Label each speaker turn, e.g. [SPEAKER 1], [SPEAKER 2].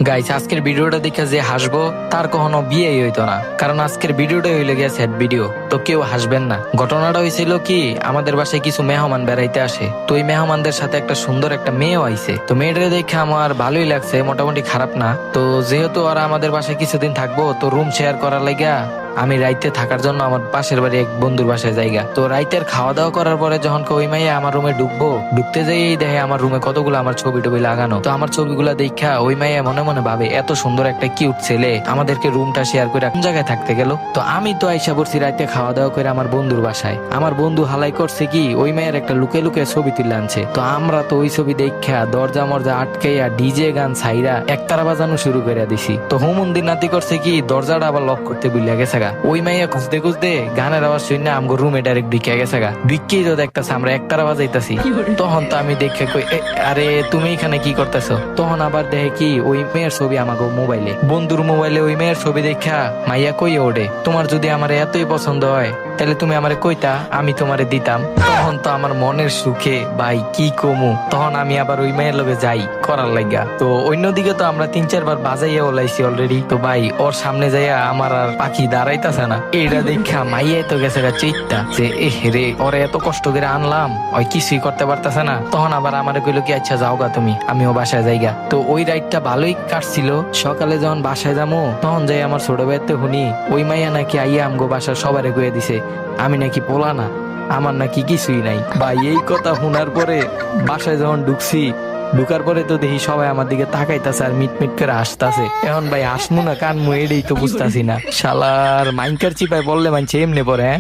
[SPEAKER 1] Guys, আজকের ভিডিওটা দেখে যে হাসবো তার কখনো বিয়েই হইতো না, কারণ আজকের ভিডিওটা হইলে গিয়ে স্যাড ভিডিও। তো কেউ হাসবেন না। ঘটনাটা হয়েছিল কি, আমাদের বাসায় কিছু মেহমান বেড়াইতে আসে। তো এই মেহমানদের সাথে একটা সুন্দর একটা মেয়েও আইছে। তো মেয়েটা দেখে আমার ভালোই লাগছে, মোটামুটি খারাপ না। তো যেহেতু ওরা আমাদের বাসায় কিছুদিন থাকবো, তো রুম শেয়ার করার লাগা আমি রাইতে থাকার জন্য আমার পাশের বাড়ি এক বন্ধুর বাসায় জায়গা। তো রাইতের খাওয়া দাওয়া করার পরে যখন ওই মাইয়া আমার রুমে ঢুকতে যাই দেখে আমার রুমে কতগুলো আমার ছবি টবি লাগানো। তো আমার ছবিগুলা দেখা ওই মাইয়া মনে মনে ভাবে, এত সুন্দর একটা কিউট ছেলে আমাদেরকে রুমটা শেয়ার করে কোন জায়গায় থাকতে গেল। তো আমি তো আইসা পড়ছি রাইতে খাওয়া দাওয়া করে আমার বন্ধুর বাসায়। আমার বন্ধু হালাই করছে কি, ওই মায়ের একটা লুকে লুকে ছবি তুলে আনছে। তো আমরা তো ওই ছবি দেখা দরজা মরজা আটকাইয়া ডিজে গান ছাইরা একতারা বাজানো শুরু করে দিছি। তো হুমন্দির নাতি করছে কি, দরজাটা আবার লক করতে ভুলে গেছে গা। ওই মাইয়া খুঁজতে খুঁজতে গানের আওয়াজ শুনে আমগো রুমে ডাইরেক্ট ঢুকে গেছে গা। ঢুকেই তো দেখতেছে আমরা একতারা বাজাইতাছি। তখন তো আমি দেখে কই, আরে তুমি এখানে কি করতেছো? তখন আবার দেখে কি, ওই মেয়ের ছবি আমাকে মোবাইলে, বন্ধুর মোবাইলে ওই মেয়ের ছবি দেখা মাইয়া কই ওঠে, তোমার যদি আমার এতই পছন্দ হয় তাহলে তুমি আমারে কইতা, আমি তোমারে দিতাম। তখন তো আমার মনের সুখে ভাই কি কমু, তখন আমি আবার ওই মেয়ের লগে যাই করার লাগা। তো অন্যদিকে তো আমরা 3-4 বার বাজাইয়া ওলাইছি অলরেডি। তো ভাই ওর সামনে যাইয়া আমার আর পাখি দাঁড়াইতাছে না। এইটা দেখা মাইয়াই তো গেছে গা চিত্তা যে রে, ওরে এত কষ্ট করে আনলাম, ওই কিছুই করতে পারতেছে না। তখন আবার আমারে কইলো কি, আচ্ছা যাও গা তুমি, আমিও বাসায় যাইগা। তো ওই রাইডটা ভালোই কাটছিল। সকালে যখন বাসায় যাবো তখন যাই আমার ছোট ভাইতে শুনি ওই মাইয়া নাকি আইয়া আমগো বাসার সবারে কয়ে দিছে আমি নাকি পোলা না, আমার নাকি কিছুই নাই। ভাই এই কথা শোনার পরে বাসায় যখন ঢুকার পরে তো দেখি সবাই আমার দিকে তাকাইতাছে আর মিট মিট করে হাসতাছে। এখন ভাই হাসমু না কানমু এটাই তো বুঝতাছি না। শালার মাইনকার চিপায় বললে মানছে এমনি পরে, হ্যাঁ।